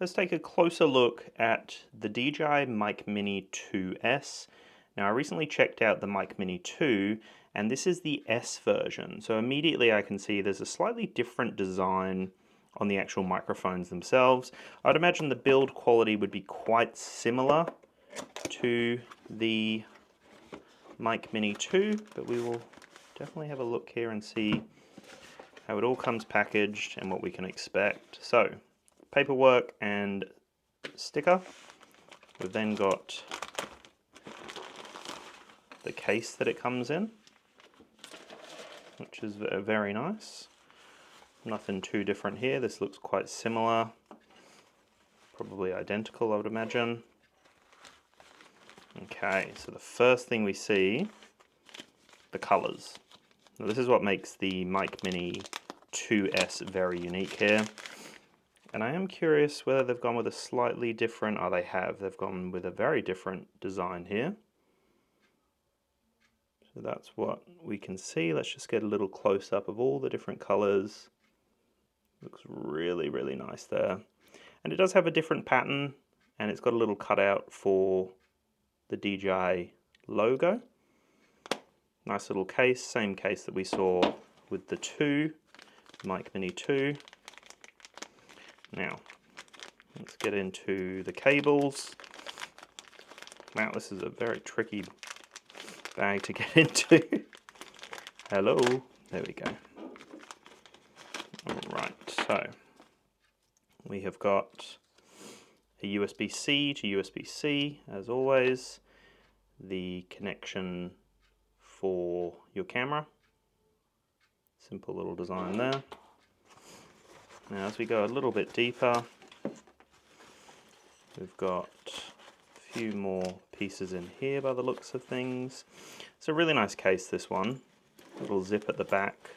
let's take a closer look at the DJI Mic Mini 2S. Now I recently checked out the Mic Mini 2 and this is the S version. So immediately I can see there's a slightly different design on the actual microphones themselves. I'd imagine the build quality would be quite similar to the Mic Mini 2, but we will definitely have a look here and see how it all comes packaged and what we can expect. So, paperwork and sticker. We've then got the case that it comes in, which is very nice. Nothing too different here. This looks quite similar, probably identical I would imagine. Okay, so the first thing we see, the colors. Now this is what makes the Mic Mini 2S very unique here. And I am curious whether they've gone with a slightly different, oh they have, they've gone with a very different design here. So that's what we can see. Let's just get a little close up of all the different colors. Looks really, really nice there. And it does have a different pattern, and it's got a little cutout for the DJI logo. Nice little case, same case that we saw with the Mic Mini 2. Now, let's get into the cables. Wow, this is a very tricky bag to get into. Hello, there we go. Alright, so we have got a USB-C to USB-C, as always. The connection for your camera. Simple little design there. Now as we go a little bit deeper, we've got a few more pieces in here by the looks of things. It's a really nice case, this one. Little zip at the back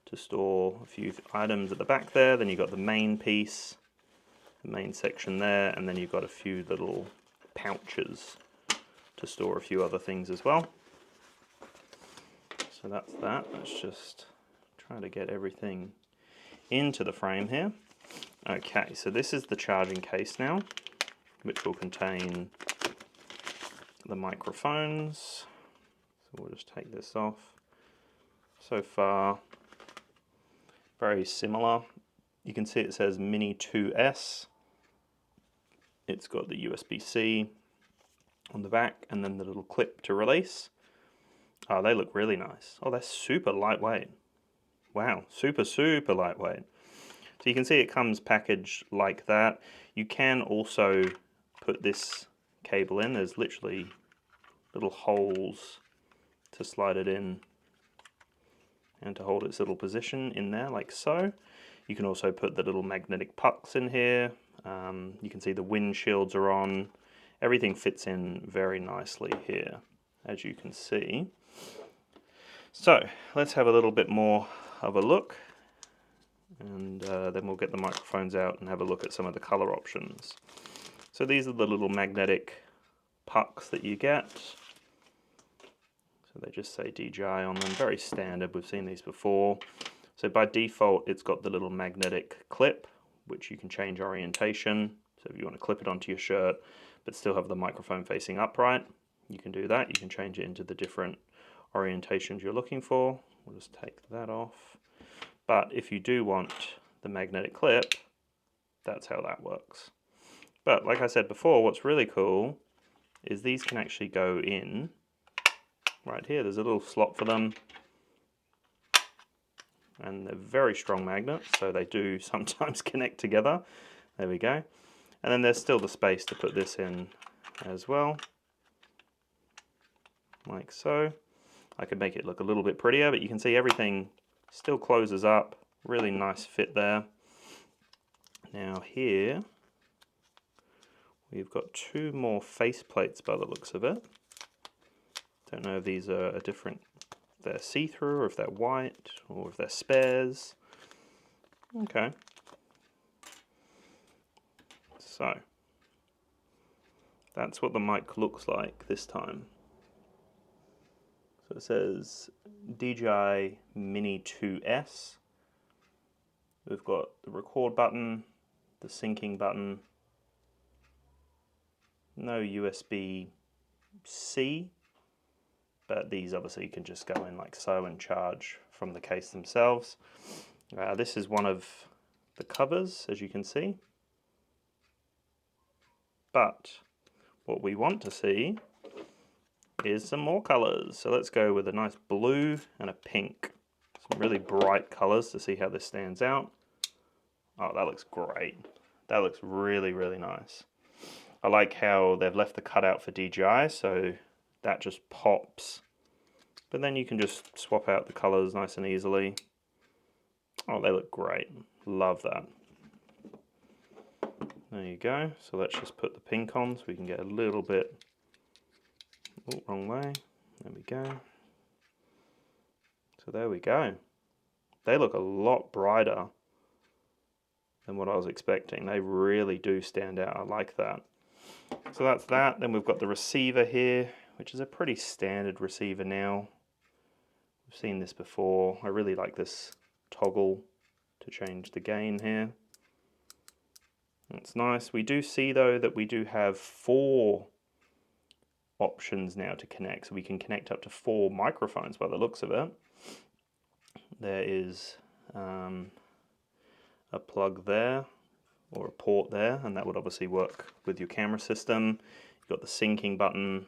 to store a few items at the back there. Then you've got the main piece, the main section there, and then you've got a few little pouches to store a few other things as well. So that's that. Let's just try to get everything into the frame here. Okay, so this is the charging case now, which will contain the microphones. So we'll just take this off. So far, very similar. You can see it says Mini 2S. It's got the USB-C on the back and then the little clip to release. Oh, they look really nice. Oh, they're super lightweight. Wow, super, super lightweight. So you can see it comes packaged like that. You can also put this cable in. There's literally little holes to slide it in and to hold its little position in there like so. You can also put the little magnetic pucks in here. You can see the windshields are on. Everything fits in very nicely here, as you can see. So let's have a little bit more of a look, and then we'll get the microphones out and have a look at some of the color options. So these are the little magnetic pucks that you get. So they just say DJI on them, very standard, we've seen these before. So by default it's got the little magnetic clip, which you can change orientation. So if you want to clip it onto your shirt but still have the microphone facing upright, you can do that. You can change it into the different orientations you're looking for. We'll just take that off. But if you do want the magnetic clip, that's how that works. But like I said before, what's really cool is these can actually go in right here. There's a little slot for them, and they're very strong magnets, so they do sometimes connect together. There we go. And then there's still the space to put this in as well, like so. I could make it look a little bit prettier, but you can see everything still closes up. Really nice fit there. Now here we've got two more face plates by the looks of it. Don't know if these are different, if they're see-through or if they're white or if they're spares. Okay. So that's what the mic looks like this time. So it says DJI Mini 2S. We've got the record button, the syncing button. No USB-C, but these obviously can just go in like so and charge from the case themselves. This is one of the covers, as you can see. But what we want to see is some more colors. So let's go with a nice blue and a pink. Some really bright colors to see how this stands out. Oh, that looks great. That looks really, really nice. I like how they've left the cutout for DJI, so that just pops. But then you can just swap out the colors nice and easily. Oh, they look great. Love that. There you go. So let's just put the pink on so we can get a little bit... Oh, wrong way. There we go. So there we go. They look a lot brighter than what I was expecting. They really do stand out. I like that. So that's that. Then we've got the receiver here, which is a pretty standard receiver now. We've seen this before. I really like this toggle to change the gain here. That's nice. We do see though that we do have 4 options now to connect. So we can connect up to 4 microphones by the looks of it. There is a plug there, or a port there, and that would obviously work with your camera system. You've got the syncing button,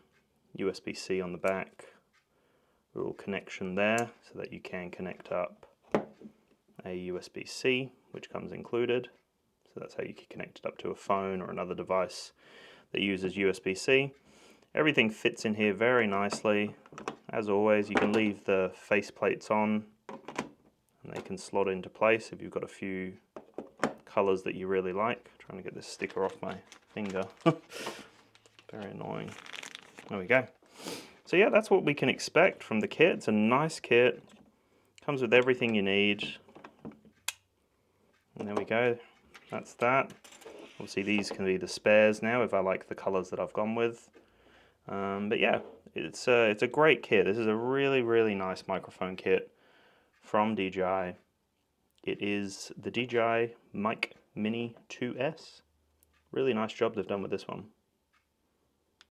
USB-C on the back, a little connection there so that you can connect up a USB-C, which comes included. So that's how you can connect it up to a phone or another device that uses USB-C. Everything fits in here very nicely. As always, you can leave the face plates on and they can slot into place if you've got a few colors that you really like. I'm trying to get this sticker off my finger. Very annoying. There we go. So yeah, that's what we can expect from the kit. It's a nice kit. Comes with everything you need. And there we go. That's that. Obviously these can be the spares now if I like the colors that I've gone with. But yeah, it's a great kit. This is a really, really nice microphone kit from DJI. It is the DJI Mic Mini 2S. Really nice job they've done with this one.